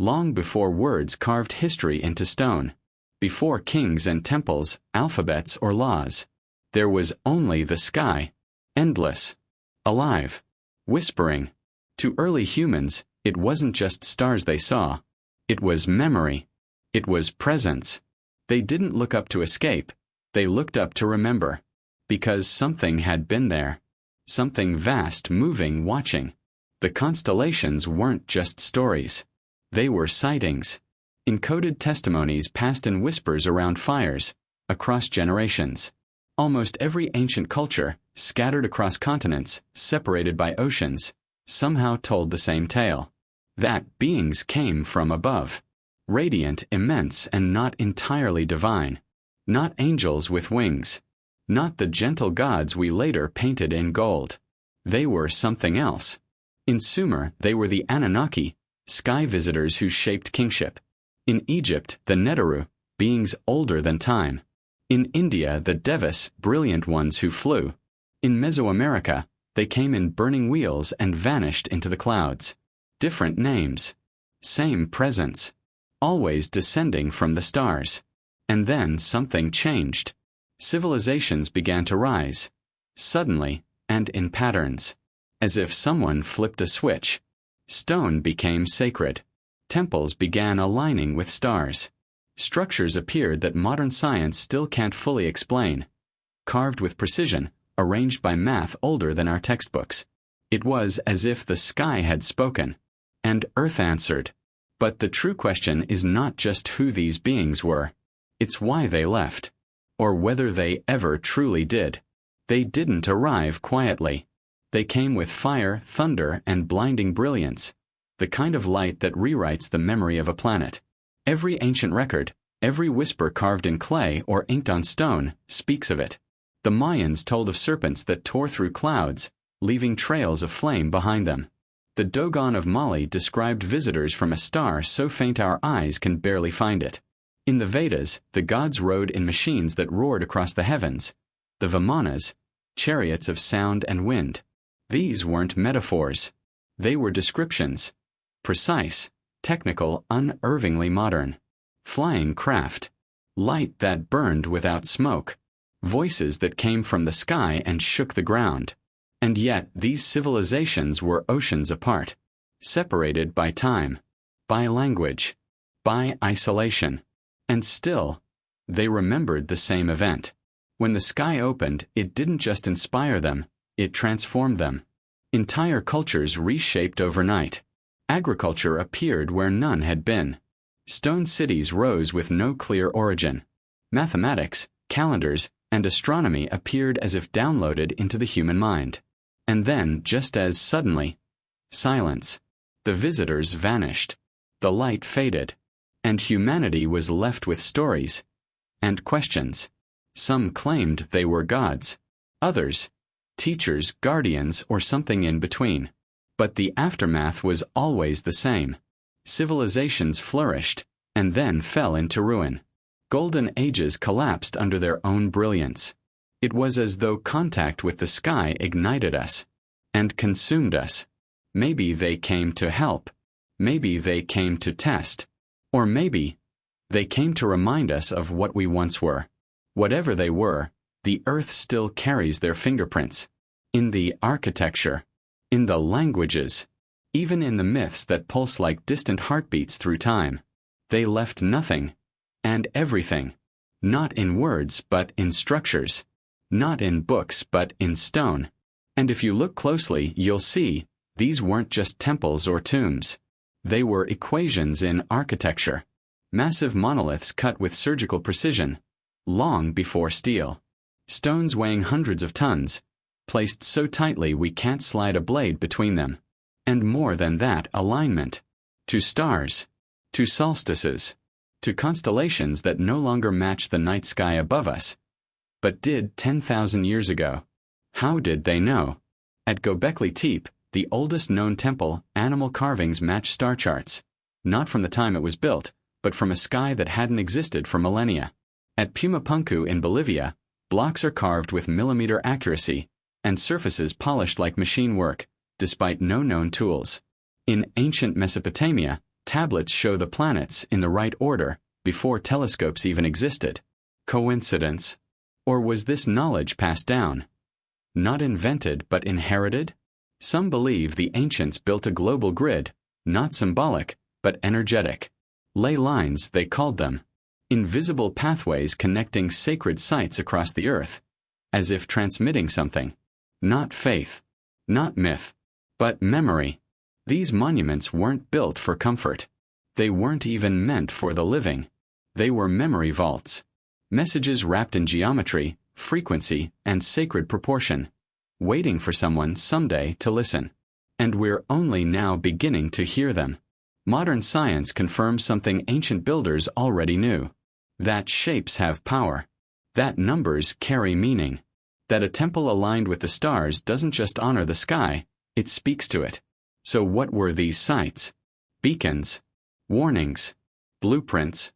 long before words carved history into stone, before kings and temples, alphabets or laws. There was only the sky, endless, alive, whispering. To early humans, it wasn't just stars they saw. It was memory. It was presence. They didn't look up to escape. They looked up to remember. Because something had been there. Something vast, moving, watching. The constellations weren't just stories. They were sightings. Encoded testimonies passed in whispers around fires, across generations. Almost every ancient culture, scattered across continents, separated by oceans, somehow told the same tale. That beings came from above. Radiant, immense, and not entirely divine. Not angels with wings. Not the gentle gods we later painted in gold. They were something else. In Sumer, they were the Anunnaki, sky visitors who shaped kingship. In Egypt, the Neteru, beings older than time. In India, the Devas, brilliant ones who flew. In Mesoamerica, they came in burning wheels and vanished into the clouds. Different names. Same presence. Always descending from the stars. And then something changed. Civilizations began to rise. Suddenly, and in patterns. As if someone flipped a switch. Stone became sacred. Temples began aligning with stars. Structures appeared that modern science still can't fully explain. Carved with precision, arranged by math older than our textbooks. It was as if the sky had spoken. And Earth answered. But the true question is not just who these beings were. It's why they left. Or whether they ever truly did. They didn't arrive quietly. They came with fire, thunder, and blinding brilliance. The kind of light that rewrites the memory of a planet. Every ancient record, every whisper carved in clay or inked on stone, speaks of it. The Mayans told of serpents that tore through clouds, leaving trails of flame behind them. The Dogon of Mali described visitors from a star so faint our eyes can barely find it. In the Vedas, the gods rode in machines that roared across the heavens. The Vimanas, chariots of sound and wind. These weren't metaphors. They were descriptions. Precise, technical, unervingly modern. Flying craft. Light that burned without smoke. Voices that came from the sky and shook the ground. And yet these civilizations were oceans apart. Separated by time. By language. By isolation. And still, they remembered the same event. When the sky opened, it didn't just inspire them, it transformed them. Entire cultures reshaped overnight. Agriculture appeared where none had been. Stone cities rose with no clear origin. Mathematics, calendars, and astronomy appeared as if downloaded into the human mind. And then, just as suddenly, silence. The visitors vanished. The light faded. And humanity was left with stories. And questions. Some claimed they were gods. Others, teachers, guardians, or something in between. But the aftermath was always the same. Civilizations flourished, and then fell into ruin. Golden ages collapsed under their own brilliance. It was as though contact with the sky ignited us, and consumed us. Maybe they came to help. Maybe they came to test. Or maybe they came to remind us of what we once were. Whatever they were, the earth still carries their fingerprints. In the architecture. In the languages. Even in the myths that pulse like distant heartbeats through time. They left nothing. And everything. Not in words, but in structures. Not in books, but in stone. And if you look closely, you'll see, these weren't just temples or tombs. They were equations in architecture. Massive monoliths cut with surgical precision. Long before steel. Stones weighing hundreds of tons. Placed so tightly we can't slide a blade between them. And more than that, alignment. To stars. To solstices. To constellations that no longer match the night sky above us. But did 10,000 years ago. How did they know? At Göbekli Tepe, the oldest known temple, animal carvings match star charts. Not from the time it was built, but from a sky that hadn't existed for millennia. At Pumapunku in Bolivia, blocks are carved with millimeter accuracy, and surfaces polished like machine work, despite no known tools. In ancient Mesopotamia, tablets show the planets in the right order before telescopes even existed. Coincidence? Or was this knowledge passed down? Not invented but inherited? Some believe the ancients built a global grid, not symbolic, but energetic. Ley lines, they called them. Invisible pathways connecting sacred sites across the earth, as if transmitting something. Not faith, not myth, but memory. These monuments weren't built for comfort. They weren't even meant for the living. They were memory vaults. Messages wrapped in geometry, frequency, and sacred proportion, waiting for someone someday to listen. And we're only now beginning to hear them. Modern science confirms something ancient builders already knew. That shapes have power. That numbers carry meaning. That a temple aligned with the stars doesn't just honor the sky, it speaks to it. So what were these sites? Beacons? Warnings? Blueprints?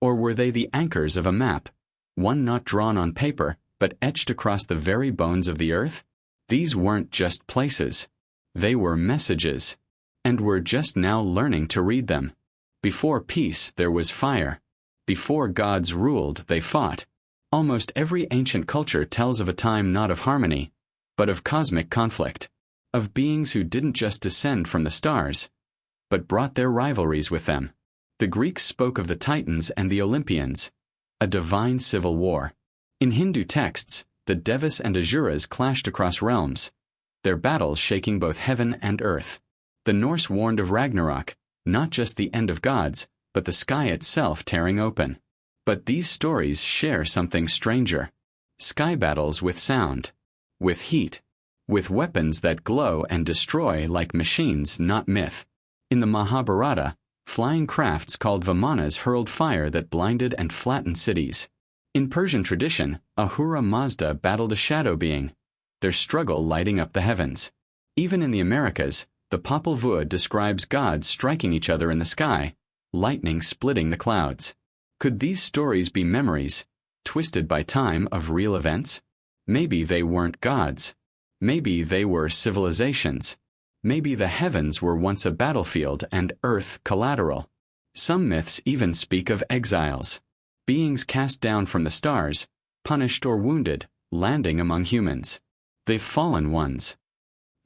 Or were they the anchors of a map, one not drawn on paper, but etched across the very bones of the earth? These weren't just places. They were messages. And we're just now learning to read them. Before peace, there was fire. Before gods ruled, they fought. Almost every ancient culture tells of a time not of harmony, but of cosmic conflict, of beings who didn't just descend from the stars, but brought their rivalries with them. The Greeks spoke of the Titans and the Olympians, a divine civil war. In Hindu texts, the Devas and Asuras clashed across realms, their battles shaking both heaven and earth. The Norse warned of Ragnarok, not just the end of gods, but the sky itself tearing open. But these stories share something stranger. Sky battles with sound, with heat, with weapons that glow and destroy like machines, not myth. In the Mahabharata, flying crafts called Vimanas hurled fire that blinded and flattened cities. In Persian tradition, Ahura Mazda battled a shadow being, their struggle lighting up the heavens. Even in the Americas, the Popol Vuh describes gods striking each other in the sky, lightning splitting the clouds. Could these stories be memories, twisted by time, of real events? Maybe they weren't gods. Maybe they were civilizations. Maybe the heavens were once a battlefield and earth collateral. Some myths even speak of exiles, beings cast down from the stars, punished or wounded, landing among humans. The fallen ones.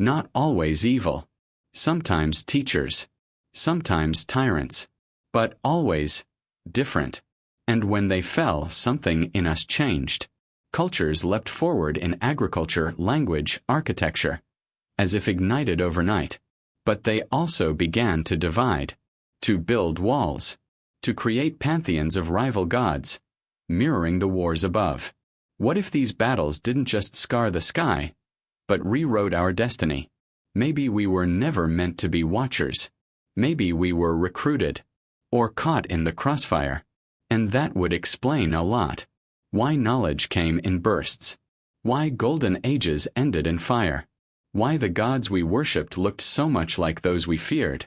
Not always evil. Sometimes teachers. Sometimes tyrants. But always different. And when they fell, something in us changed. Cultures leapt forward in agriculture, language, architecture, as if ignited overnight. But they also began to divide, to build walls, to create pantheons of rival gods, mirroring the wars above. What if these battles didn't just scar the sky, but rewrote our destiny? Maybe we were never meant to be watchers. Maybe we were recruited, or caught in the crossfire. And that would explain a lot. Why knowledge came in bursts. Why golden ages ended in fire. Why the gods we worshipped looked so much like those we feared.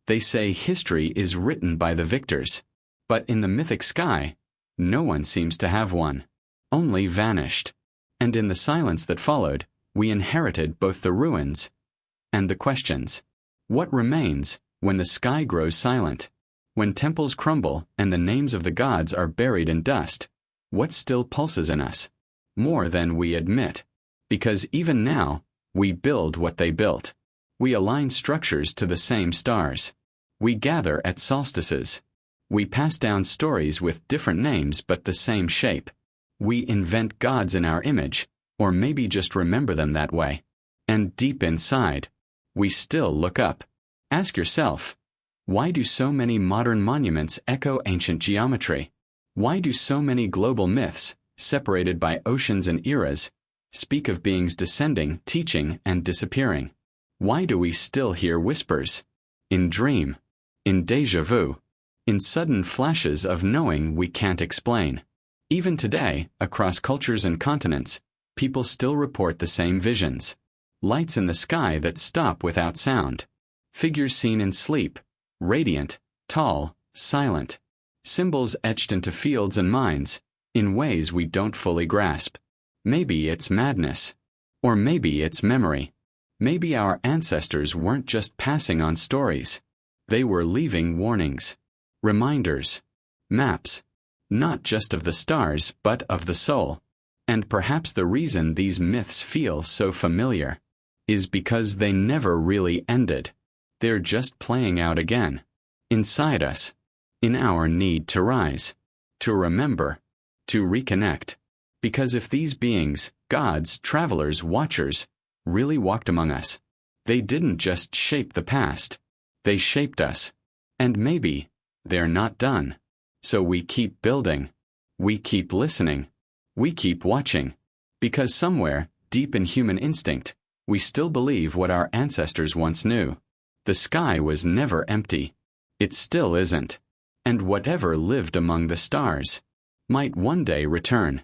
They say history is written by the victors. But in the mythic sky, no one seems to have one. Only vanished. And in the silence that followed, we inherited both the ruins and the questions. What remains when the sky grows silent? When temples crumble and the names of the gods are buried in dust, what still pulses in us? More than we admit. Because even now, we build what they built. We align structures to the same stars. We gather at solstices. We pass down stories with different names but the same shape. We invent gods in our image, or maybe just remember them that way. And deep inside, we still look up. Ask yourself, why do so many modern monuments echo ancient geometry? Why do so many global myths, separated by oceans and eras, speak of beings descending, teaching, and disappearing? Why do we still hear whispers? In dream, in déjà vu, in sudden flashes of knowing we can't explain. Even today, across cultures and continents, people still report the same visions. Lights in the sky that stop without sound. Figures seen in sleep, radiant, tall, silent. Symbols etched into fields and minds, in ways we don't fully grasp. Maybe it's madness. Or maybe it's memory. Maybe our ancestors weren't just passing on stories. They were leaving warnings, reminders, maps, not just of the stars but of the soul. And perhaps the reason these myths feel so familiar is because they never really ended. They're just playing out again, inside us, in our need to rise, to remember, to reconnect. Because if these beings, gods, travelers, watchers, really walked among us, they didn't just shape the past, they shaped us. And maybe they're not done. So we keep building, we keep listening, we keep watching, because somewhere, deep in human instinct, we still believe what our ancestors once knew. The sky was never empty. It still isn't. And whatever lived among the stars might one day return.